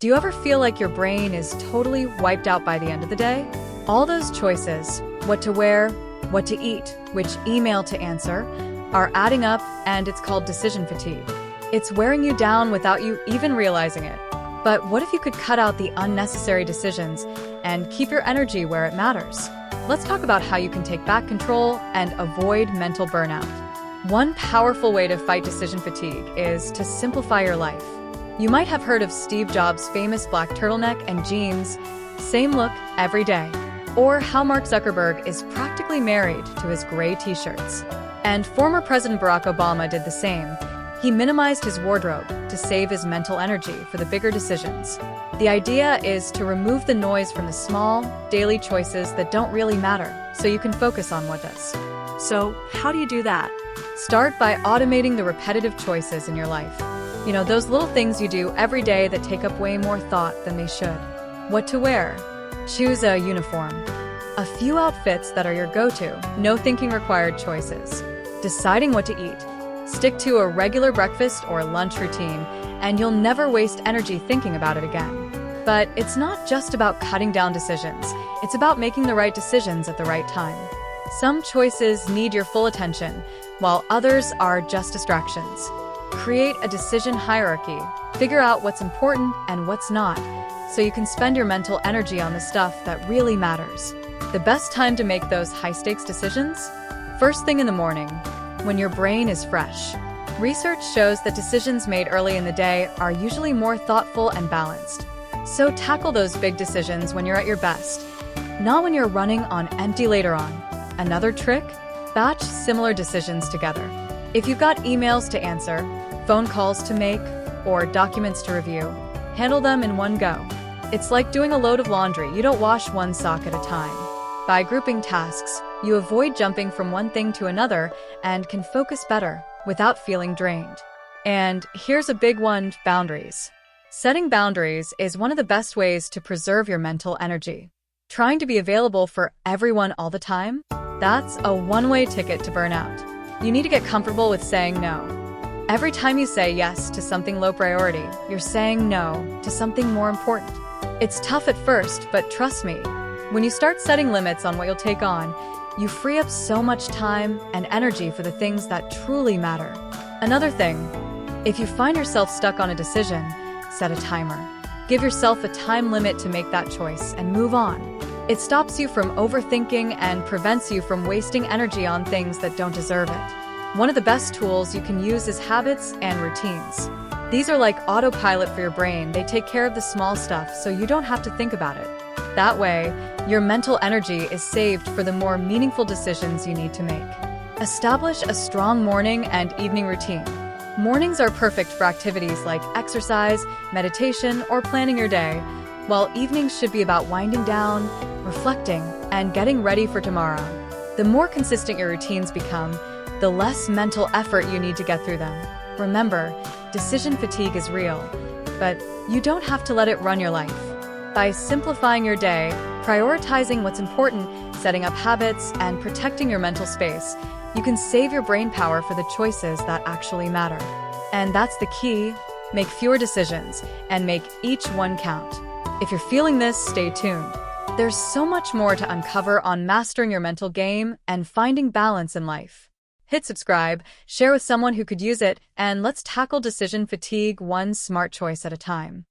Do you ever feel like your brain is totally wiped out by the end of the day? All those choices, what to wear, what to eat, which email to answer, are adding up, and it's called decision fatigue. It's wearing you down without you even realizing it. But what if you could cut out the unnecessary decisions and keep your energy where it matters? Let's talk about how you can take back control and avoid mental burnout. One powerful way to fight decision fatigue is to simplify your life. You might have heard of Steve Jobs' famous black turtleneck and jeans, same look every day. Or how Mark Zuckerberg is practically married to his gray t-shirts. And former President Barack Obama did the same. He minimized his wardrobe to save his mental energy for the bigger decisions. The idea is to remove the noise from the small, daily choices that don't really matter, so you can focus on what does. So, how do you do that? Start by automating the repetitive choices in your life. You know, those little things you do every day that take up way more thought than they should. What to wear? Choose a uniform. A few outfits that are your go-to, no thinking required choices. Deciding what to eat. Stick to a regular breakfast or lunch routine, and you'll never waste energy thinking about it again. But it's not just about cutting down decisions. It's about making the right decisions at the right time. Some choices need your full attention, while others are just distractions. Create a decision hierarchy. Figure out what's important and what's not, so you can spend your mental energy on the stuff that really matters. The best time to make those high-stakes decisions? First thing in the morning, when your brain is fresh. Research shows that decisions made early in the day are usually more thoughtful and balanced. So tackle those big decisions when you're at your best, not when you're running on empty later on. Another trick? Batch similar decisions together. If you've got emails to answer, phone calls to make, or documents to review, handle them in one go. It's like doing a load of laundry. You don't wash one sock at a time. By grouping tasks, you avoid jumping from one thing to another and can focus better without feeling drained. And here's a big one: boundaries. Setting boundaries is one of the best ways to preserve your mental energy. Trying to be available for everyone all the time? That's a one-way ticket to burnout. You need to get comfortable with saying no. Every time you say yes to something low priority, you're saying no to something more important. It's tough at first, but trust me, when you start setting limits on what you'll take on, you free up so much time and energy for the things that truly matter. Another thing, if you find yourself stuck on a decision, set a timer. Give yourself a time limit to make that choice and move on. It stops you from overthinking and prevents you from wasting energy on things that don't deserve it. One of the best tools you can use is habits and routines. These are like autopilot for your brain. They take care of the small stuff so you don't have to think about it. That way, your mental energy is saved for the more meaningful decisions you need to make. Establish a strong morning and evening routine. Mornings are perfect for activities like exercise, meditation, or planning your day, while evenings should be about winding down, reflecting, and getting ready for tomorrow. The more consistent your routines become, the less mental effort you need to get through them. Remember, decision fatigue is real, but you don't have to let it run your life. By simplifying your day, prioritizing what's important, setting up habits, and protecting your mental space, you can save your brain power for the choices that actually matter. And that's the key: make fewer decisions and make each one count. If you're feeling this, stay tuned. There's so much more to uncover on mastering your mental game and finding balance in life. Hit subscribe, share with someone who could use it, and let's tackle decision fatigue one smart choice at a time.